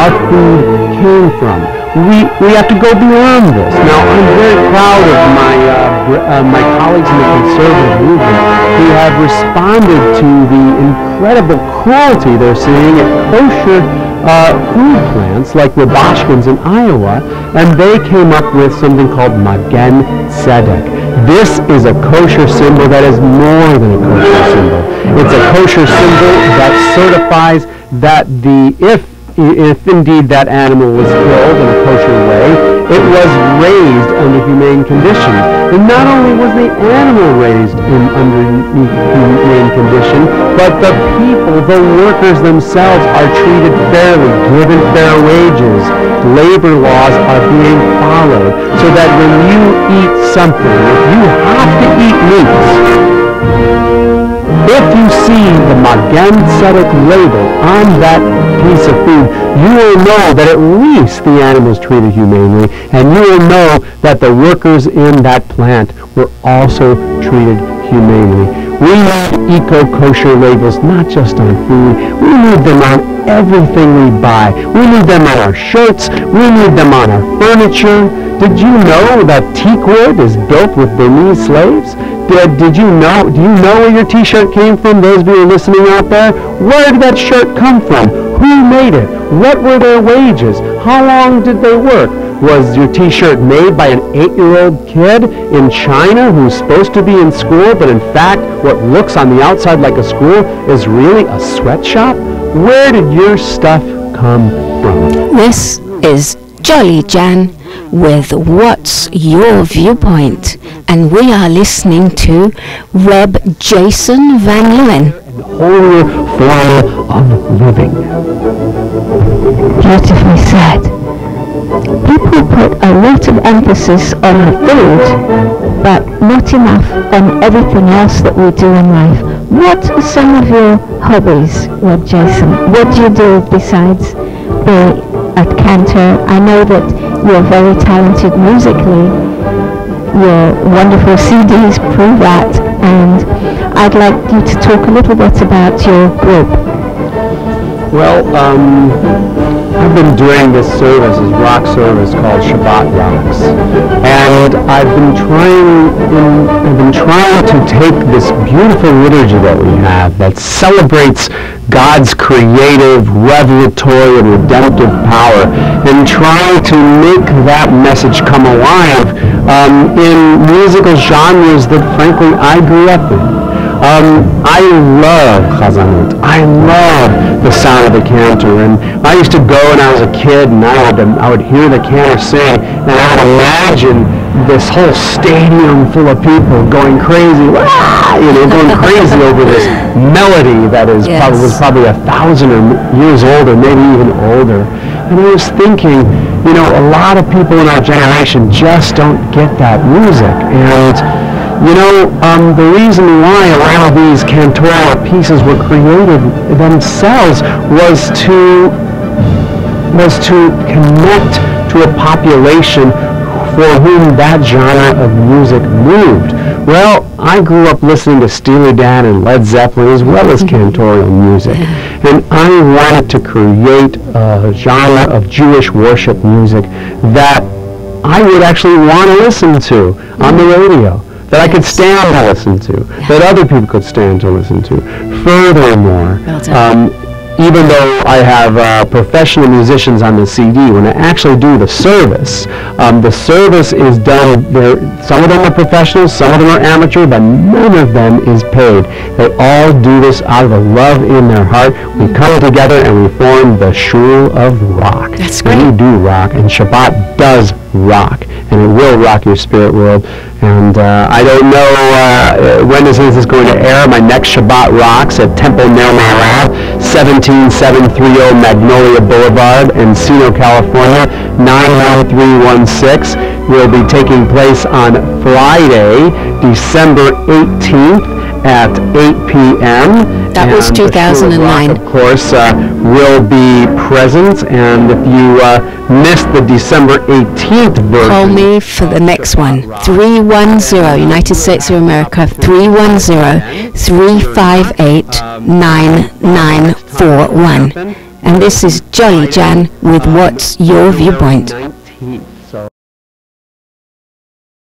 our food came from. We have to go beyond this. Now, I'm very proud of my colleagues in the conservative movement who have responded to the incredible cruelty they're seeing at kosher food plants like Rabashkin's in Iowa, and they came up with something called Magen Tzedek. This is a kosher symbol that is more than a kosher symbol. It's a kosher symbol that certifies that if indeed that animal was killed in a kosher way, it was raised under humane conditions. And not only was the animal raised under humane condition, but the people, the workers themselves, are treated fairly, given fair wages. Labor laws are being followed, so that when you eat something, if you have to eat meat, if you see the Magen Tzedek label on that piece of food, you will know that at least the animals treated humanely, and you will know that the workers in that plant were also treated humanely. We need eco-kosher labels not just on food. We need them on everything we buy. We need them on our shirts. We need them on our furniture. Did you know that teak wood is built with Burmese slaves? Do you know where your t-shirt came from, those of you listening out there? Where did that shirt come from? Who made it? What were their wages? How long did they work? Was your t-shirt made by an 8-year-old kid in China who's supposed to be in school, but in fact what looks on the outside like a school is really a sweatshop? Where did your stuff come from? This is Jolly Jan with What's Your Viewpoint? And we are listening to Reb Jason Van Leeuwen. Whole form of living. Beautifully said. People put a lot of emphasis on the food, but not enough on everything else that we do in life. What are some of your hobbies, Reb Jason? What do you do besides being a cantor? I know that you're very talented musically. Your wonderful CDs prove that, and I'd like you to talk a little bit about your group. Well, I've been doing this service, this rock service called Shabbat Rocks, and I've been trying to take this beautiful liturgy that we have that celebrates God's creative, revelatory, and redemptive power, and trying to make that message come alive in musical genres that, frankly, I grew up in. I love chazanut. I love the sound of the cantor, and I used to go when I was a kid, and I would hear the cantor sing, and I would imagine this whole stadium full of people going crazy, going crazy over this melody that is was probably 1,000 years old, or maybe even older. And I was thinking, a lot of people in our generation just don't get that music, and the reason why a lot of these cantorial pieces were created themselves was to connect to a population for whom that genre of music moved. Well, I grew up listening to Steely Dan and Led Zeppelin as well as cantorial music, and I wanted to create a genre of Jewish worship music that I would actually want to listen to on the radio, that I could stand to listen to, that other people could stand to listen to. Furthermore, even though I have professional musicians on the CD, when I actually do the service is done, some of them are professionals, some of them are amateur, but none of them is paid. They all do this out of the love in their heart. We come together and we form the Shul of Rock. That's great. We do rock, and Shabbat does rock, and it will rock your spirit world. And I don't know when this is going to air. My next Shabbat Rocks at Temple Ner Marav, 17730 Magnolia Boulevard, Encino, California, 91316, will be taking place on Friday, December 18th at 8 p.m. That was 2009. Rock, of course, will be present, and if you missed the December 18th version, call me for the next one. 310, United States of America, 310-358-9941. And this is Jolly Jan with What's Your Viewpoint? 19th.